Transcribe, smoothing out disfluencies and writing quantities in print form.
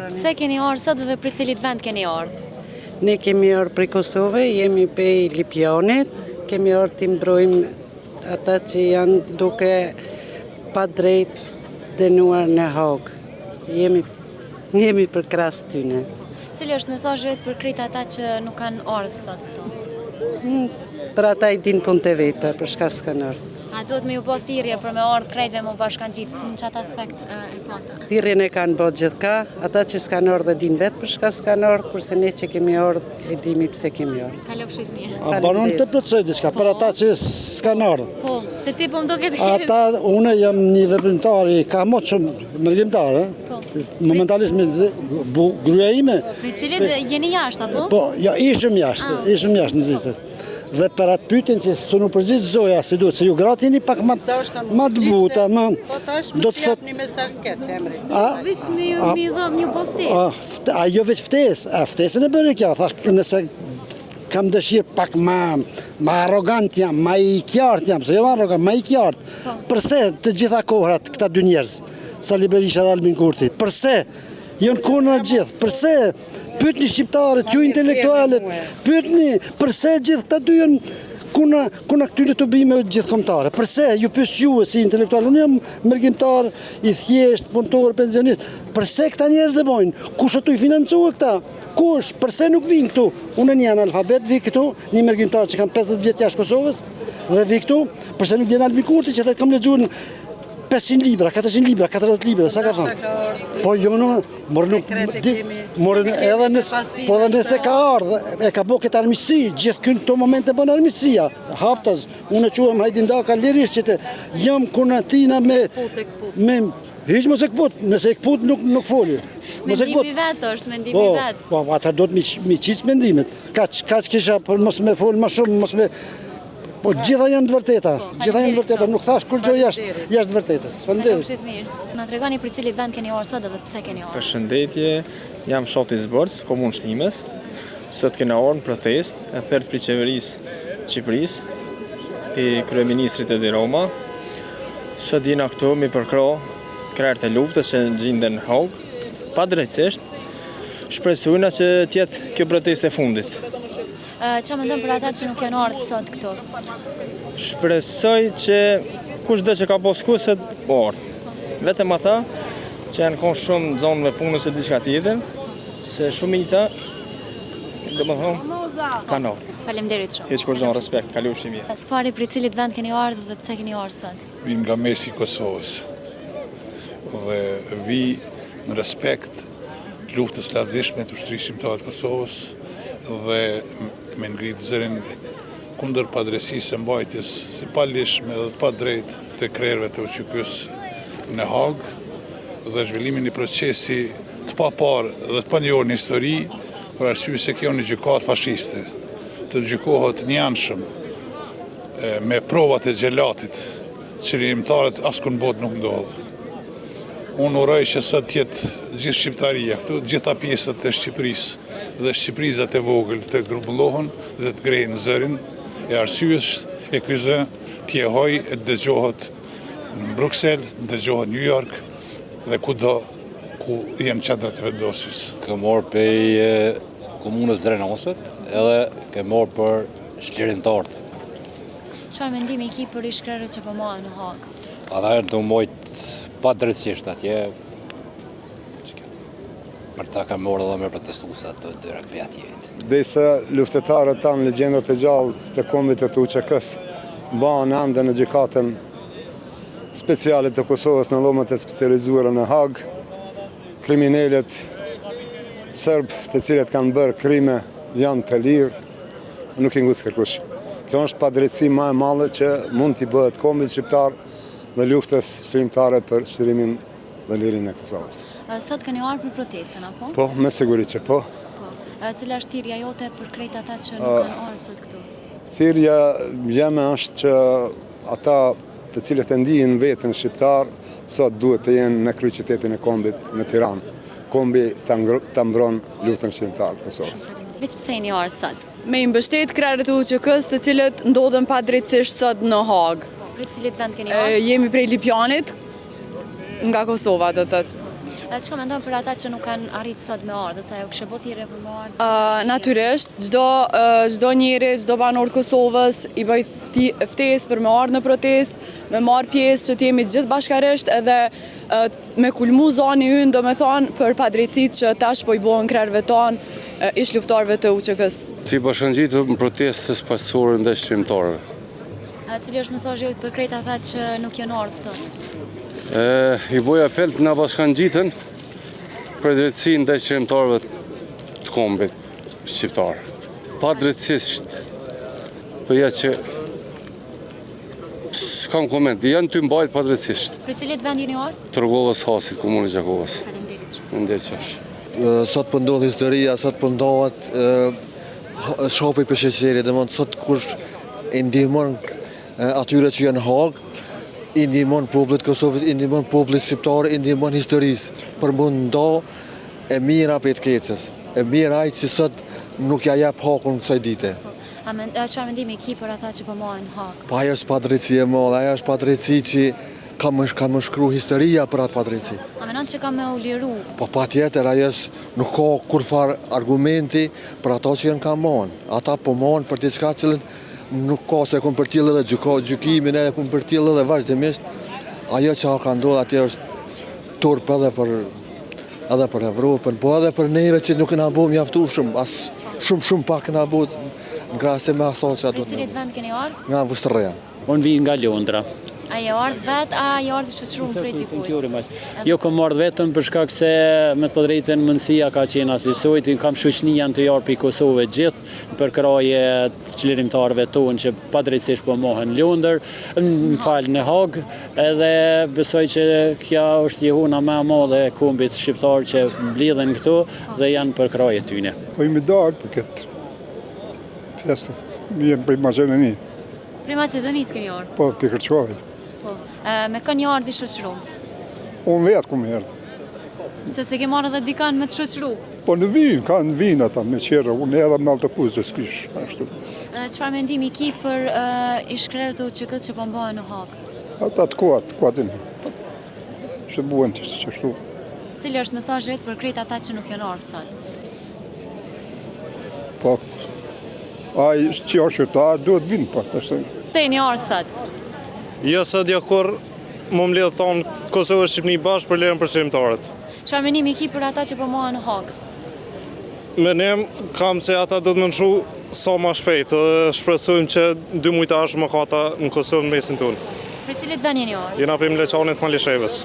Pse keni ardhur sot dhe për cilit vend keni ardhur? Ne kemi ardhur prej Kosove, jemi prej Lipjanit, kemi ardhur të mbrojmë ata që janë duke pa drejt dënuar në Hag. Jemi për krahas tyne. Cili është mesazhi yt për krejt ata që nuk kanë ardhur sot këtu? Për ata i din punë të veta, për shka s'kanë ardhur. A duhet me ju bë thirrje për me ardhur krejtve me u bashkangjit në çat aspekt e pata? Thirrjen e kanë bërë gjithka, ata që s'kanë ardhur e din vetë për shka s'kanë ardhur, kurse ne që kemi ardhur e dimi pse kemi ardhur. Kalofshit mirë. A banon të plotësoj diçka për ata që s'kanë ardhur. Po, se ti po më duket Ata, unë jam një veprimtar i ka më shumë mërgjimtar, momentalisht me gruaja ime. Për cilit jeni jashtë apo? Po, ja, ishëm jashtë në Zvicër. Dhe për atë pyetjen që s'u përgjigj zoja si duhet, se ju gratë jeni pak më të buta, do të thotë një mesazh keq emri. Vish mi dhom një boftes. Ajo veç ftesë, ftesën e bëri kjo, thash nëse kam dëshirë pak më arrogant jam, më i qartë jam, se jo arrogant, më i qartë. Përse të gjitha kohrat këta dy njerëz, Sali Berisha dhe Albin Kurti, përse janë kona gjithë, përse pyetni shqiptarët, ju intelektualët, pyetni përse gjithë këta dy janë kuna këtyre të bime gjithëkombëtare. Përse ju pyes ju si intelektual, unë jam mërgjimtar i thjesht, punëtor, pensionist. Përse këta njerëz e bojnë? Kush ato i financua këta? Kush? Përse nuk vinë këtu? Unë një analfabet vi këtu, një mërgjimtar që kam 50 vjet jashtë Kosovës dhe vi këtu. Përse nuk vjen Albin Kurti që kam lexuar 500 libra, 400 libra, 40 libra, sa ka thënë? Po jo morën edhe nëse ka ardhë, e ka bëu këtë armiqësi, gjithë këto momente bën armiqësia. Haptas, unë quhem Hajdindaka lirisht që të jam kunatina me hiç mos e kput, nëse e kput nuk foli. Mendimi vet është, mendimi vet. Po, ata do të mi qiç mendimet. Kaç kisha për mos me fol më shumë, mos me Po gjitha janë të vërteta, nuk thash kur gjë jashtë vërtetës. Kalofshit mirë. Na tregoni për cilit vend keni ardhur sot dhe pse keni ardhur? Përshëndetje, jam shofti Zborc, komunë Shtimes. Sot kena ardhur në protest e thërtë për qeverisë Shqipërisë, për kryeministrit e Roma. Sot jena këtu me përkro krerët e luftës që gjenden në Hag. Pa drejtësisht, shpresojna që tjetë kjo protest e fundit. Qa mendon për ata që nuk janë ardhur sot këtu? Shpresoj që kushdo që ka posë kuset, ardhë. Vetëm ata që janë konë shumë në zonëve punës e diçka tjetër, se shumica, do më thonë, kanë ardhur. Faleminderit shumë. Hiç kur zonë respekt, kalofshi mirë. Spari për cilit vend keni ardhur dhe pse keni ardhur sot? Vim nga mesi i Kosovës dhe vi në respekt luftës lavdishme të ushtrisë shqiptare të Kosovës dhe me ngritë zërin kundër padrejtisë së mbajtjes së palishme dhe pa drejt të krerëve të UÇK-s në Hag dhe zhvillimin e procesi të papar dhe të panjohur në histori për arsye se kjo në gjykatë fashiste të gjykohet njanshëm me provat e xhelatit qëllimtarët asku në botë nuk ndodh. Unë uroj që sot tjetë gjithë Shqiptaria këtu, gjitha pjesët e Shqipërisë dhe Shqipërizat e vogël të grumbullohen dhe të grejnë zërin e arsyes e kyzë tjehoj e dëgjohet në Bruxelles, dëgjohet New York dhe kudo ku janë qendrat e vendosis. Kam marrë prej komunës Drenaset edhe kam marrë për shlirimtarët. Çfarë mendimi ki për ish-krerët që po mohen në Hag? Ata janë të mbajt pa drejtësisht atje. Për ta kam marrë edhe me protestuesat të dyra krijatjet. Derisa luftetarët tanë legjendat e gjallë të kombit të UÇK-s banë ende në gjykatën speciale të Kosovës në llomet e specializuara në Hag, kriminalet serb të cilët kanë bërë krime janë të lirë, nuk i ngusë kërkush. Kjo është padrejtësi më e madhe që mund t'i bëhet kombit shqiptar në luftës shërimtare për shërimin dhe lirinë e Kosovës. Sot keni ardhur për protestën, apo? Po, me siguri që po. Cila është thirrja jote për krejt ata që nuk kanë ardhur sot këtu? Thirrja jeme është që ata të cilët e ndihin veten shqiptar, sot duhet të jenë në kryeqytetin e kombit në Tiranë. Kombi ta mbron luftën shqiptare të Kosovës. Veç pse jeni ardhur sot? Me i mbështet krerët e UÇK-s të cilët ndodhen pa drejtësisht sot në Hag. Për cilit vend keni ardhur? Jemi prej Lipjanit, nga Kosova do thëtë. Çka mendon për ata që nuk kanë arritë sot me ardhë, sa ajo kishte bërë thirrje për me ardhë? Natyrisht, çdo njeri, çdo banor Kosovës i bëj ftesë për me ardhë në protest, me marrë pjesë që t'jemi gjithë bashkarisht edhe me kulmu zoni ynë, do me thonë për padrejtësitë që tash po i bëhen krerëve tonë, ish luftarëve të UÇK-s. Si bashkangjitur në protestës paqësore ndaj shkrimtarëve. Cili është mesazhi juaj për krejt ata që nuk janë ardhur sot? I boj apel të na bashkangjiten për drejtësinë ndaj shkrimtarëve të kombit shqiptar. Pa drejtësisht. Po ja që s'kam koment, janë ty mbajt pa drejtësisht. Për cilit vend jeni ardhur? Tërgovës Hasit, komunës Gjakovës. Faleminderit. Faleminderit qofsh. Sot po ndodh historia, sot po ndodhet shopi për sheqeri, domethënë sot kush e ndihmon atyre që janë Hag, i ndihmon popullit Kosovës, i ndihmon popullit shqiptar, i ndihmon historisë për mund ndo e mira për të keqës. E mira ai që sot nuk ja jep hakun kësaj dite. Çfarë mendimi ki për ata që po mohen Hag? Po ajo është padrejtësi e madhe, ajo është padrejtësi që ka më shkru historia për atë padrejtësi. A mendon që ka me u liru? Po patjetër, ajo nuk ka kurfar argumenti për ata që janë ka mohon. Ata po mohon për diçka cilën nuk ka se kom për tjellë edhe gjykimin e kom për tjellë edhe vazhdimisht. Ajo që ka ndodhur atje është turp edhe për Evropën, po edhe për neve që nuk na bëu mjaftueshëm, as shumë pak na bëu në krahasim me asaj që ato. Për cilit vend keni ardhur? Nga Vushtrria. Unë vi nga Londra. A je ardhur vet, a je ardhur shoqëruar prej dikujt? Jo, kam ardhur vetëm për shkak se me të drejtën mundësia ka qenë asisojt, kam shoqënia të jarë për Kosovë gjithë për kraje të çlirimtarëve tonë që padrejtësisht po mohen në Londër, në Hag, edhe besoj që kjo është jehuna më e madhe e kombit shqiptar që mblidhen këtu dhe janë për kraje tyne. Po jemi dalë për këtë fjestë, mi jemë për Maqedoni. Për Maqedonisë keni ardhur? Po, për Kërçovit. Po. Me kënë një ardhur i shoqëruar? Unë vetë ku më erdhë. Se ke marrë edhe dikan me të shoqëru? Po në vinë ata me qerë, unë edhe me autobus dhe s'kish. Çfarë mendimi ki për ish-krerët e UÇK-s që po mbahen në Hag? Ata të kuatin. Që buen të qështu. Cili është mesazhi për krejt ata që nuk janë ardhur sot? Po, ai që është qytetar duhet vinë po. Te jeni ardhur sot? Jo sot jo kur më mbledh tonë Kosovë e Shqipëni bashkë për lirën për shkrimtarët. Çfarë mendimi ki për ata që po mohen në Hag? Menim kam se ata do të mënshu sa më shpejt dhe shpresojmë që 2 muaj tash më ka ata në Kosovë në mesin tonë. Për cilit vend jeni ardhur? Jena për Mleqanit Malishevës.